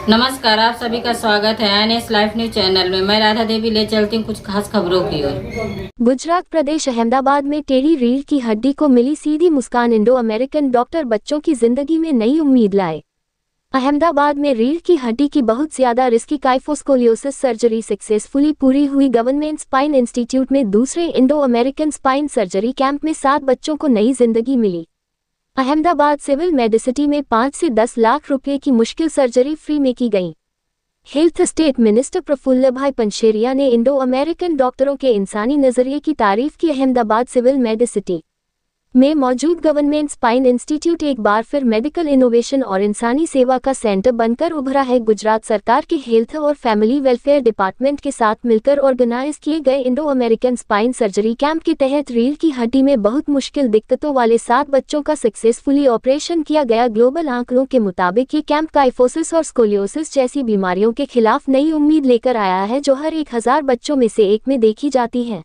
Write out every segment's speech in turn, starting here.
नमस्कार, आप सभी का स्वागत है एनएस लाइफ न्यूज चैनल में। मैं राधा देवी ले चलती हूँ कुछ खास खबरों की ओर। गुजरात प्रदेश अहमदाबाद में टेढ़ी रीढ़ की हड्डी को मिली सीधी मुस्कान। इंडो अमेरिकन डॉक्टर बच्चों की जिंदगी में नई उम्मीद लाए। अहमदाबाद में रीढ़ की हड्डी की बहुत ज्यादा रिस्की काइफोस्कोलियोसिस सर्जरी सक्सेसफुली पूरी हुई। गवर्नमेंट स्पाइन इंस्टीट्यूट में दूसरे Indo American spine surgery camp में 7 बच्चों को नई जिंदगी मिली। अहमदाबाद सिविल मेडिसिटी में 5 से 10 लाख रुपए की मुश्किल सर्जरी फ्री में की गई। हेल्थ स्टेट मिनिस्टर प्रफुल्ल भाई पंशेरिया ने इंडो अमेरिकन डॉक्टरों के इंसानी नजरिए की तारीफ की। अहमदाबाद सिविल मेडिसिटी में मौजूद गवर्नमेंट स्पाइन इंस्टीट्यूट एक बार फिर मेडिकल इनोवेशन और इंसानी सेवा का सेंटर बनकर उभरा है। गुजरात सरकार के हेल्थ और फैमिली वेलफेयर डिपार्टमेंट के साथ मिलकर ऑर्गेनाइज किए गए Indo American spine surgery camp के तहत रीढ़ की हड्डी में बहुत मुश्किल दिक्कतों वाले 7 बच्चों का सक्सेसफुली ऑपरेशन किया गया। ग्लोबल आंकड़ों के मुताबिक ये कैंप काइफोसिस और स्कोलियोसिस जैसी बीमारियों के खिलाफ नई उम्मीद लेकर आया है, जो हर 1000 बच्चों में से एक में देखी जाती है।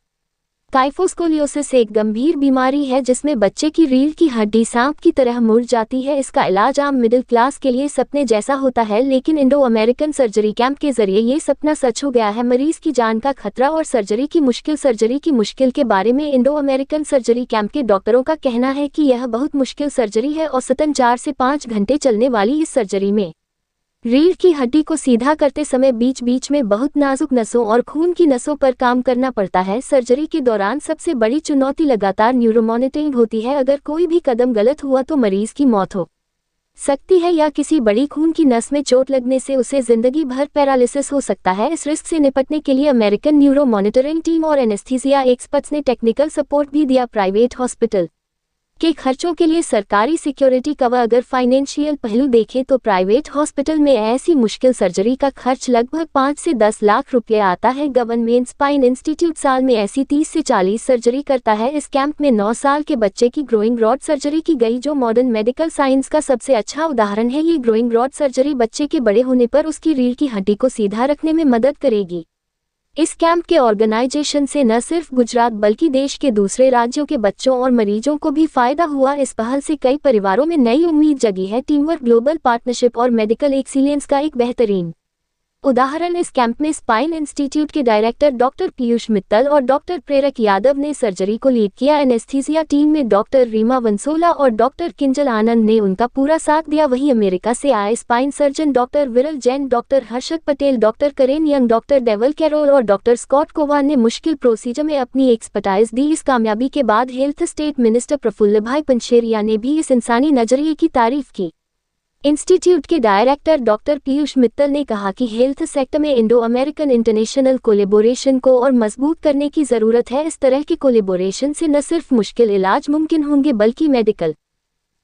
काइफोस्कोलियोसिस एक गंभीर बीमारी है जिसमें बच्चे की रीढ़ की हड्डी सांप की तरह मुड़ जाती है। इसका इलाज आम मिडिल क्लास के लिए सपने जैसा होता है, लेकिन इंडो अमेरिकन सर्जरी कैंप के जरिए ये सपना सच हो गया है। मरीज की जान का खतरा और सर्जरी की मुश्किल के बारे में इंडो अमेरिकन सर्जरी कैंप के डॉक्टरों का कहना है कि यह बहुत मुश्किल सर्जरी है। औसतन 4 से 5 घंटे चलने वाली इस सर्जरी में रीढ़ की हड्डी को सीधा करते समय बीच बीच में बहुत नाजुक नसों और खून की नसों पर काम करना पड़ता है। सर्जरी के दौरान सबसे बड़ी चुनौती लगातार न्यूरोमॉनिटरिंग होती है। अगर कोई भी कदम गलत हुआ तो मरीज की मौत हो सकती है या किसी बड़ी खून की नस में चोट लगने से उसे जिंदगी भर पैरालिसिस हो सकता है। इस रिस्क से निपटने के लिए अमेरिकन न्यूरो मॉनिटरिंग टीम और एनेस्थीसिया एक्सपर्ट्स ने टेक्निकल सपोर्ट भी दिया। प्राइवेट हॉस्पिटल के खर्चों के लिए सरकारी सिक्योरिटी कवर। अगर फाइनेंशियल पहलू देखें तो प्राइवेट हॉस्पिटल में ऐसी मुश्किल सर्जरी का खर्च लगभग 5 से 10 लाख रुपए आता है। गवर्नमेंट स्पाइन इंस्टीट्यूट साल में ऐसी 30 से 40 सर्जरी करता है। इस कैंप में 9 साल के बच्चे की ग्रोइंग रॉड सर्जरी की गई, जो मॉडर्न मेडिकल साइंस का सबसे अच्छा उदाहरण है। ये ग्रोइंग रॉड सर्जरी बच्चे के बड़े होने पर उसकी रीढ़ की हड्डी को सीधा रखने में मदद करेगी। इस कैंप के ऑर्गेनाइजेशन से न सिर्फ गुजरात बल्कि देश के दूसरे राज्यों के बच्चों और मरीजों को भी फायदा हुआ। इस पहल से कई परिवारों में नई उम्मीद जगी है। टीम वर्क, ग्लोबल पार्टनरशिप और मेडिकल एक्सीलेंस का एक बेहतरीन उदाहरण। इस कैंप में स्पाइन इंस्टीट्यूट के डायरेक्टर डॉक्टर पीयूष मित्तल और डॉक्टर प्रेरक यादव ने सर्जरी को लीड किया। एनेस्थीसिया टीम में डॉक्टर रीमा वंसोला और डॉक्टर किंजल आनंद ने उनका पूरा साथ दिया। वहीं अमेरिका से आए स्पाइन सर्जन डॉक्टर विरल जैन, डॉक्टर हर्षद पटेल, डॉक्टर करेन यंग, डॉक्टर डेवल कैरोल और डॉक्टर स्कॉट कोवान ने मुश्किल प्रोसीजर में अपनी एक्सपर्टाइज दी। इस कामयाबी के बाद हेल्थ स्टेट मिनिस्टर प्रफुल्ल भाई पंशेरिया ने भी इस इंसानी नजरिए की तारीफ की। इंस्टीट्यूट के डायरेक्टर डॉक्टर पीयूष मित्तल ने कहा कि हेल्थ सेक्टर में इंडो अमेरिकन इंटरनेशनल कोलेबोरेशन को और मजबूत करने की जरूरत है। इस तरह के कोलेबोरेशन से न सिर्फ मुश्किल इलाज मुमकिन होंगे बल्कि मेडिकल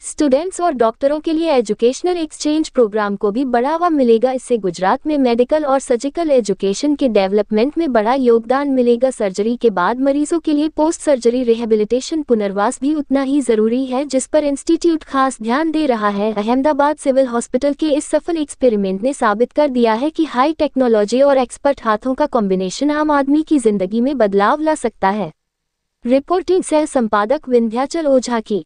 स्टूडेंट्स और डॉक्टरों के लिए एजुकेशनल एक्सचेंज प्रोग्राम को भी बढ़ावा मिलेगा। इससे गुजरात में मेडिकल और सर्जिकल एजुकेशन के डेवलपमेंट में बड़ा योगदान मिलेगा। सर्जरी के बाद मरीजों के लिए पोस्ट सर्जरी रिहेबिलिटेशन पुनर्वास भी उतना ही जरूरी है, जिस पर इंस्टीट्यूट खास ध्यान दे रहा है। अहमदाबाद सिविल हॉस्पिटल के इस सफल एक्सपेरिमेंट ने साबित कर दिया है कि हाई टेक्नोलॉजी और एक्सपर्ट हाथों का कॉम्बिनेशन आम आदमी की जिंदगी में बदलाव ला सकता है। रिपोर्टिंग सह संपादक विंध्याचल ओझा की।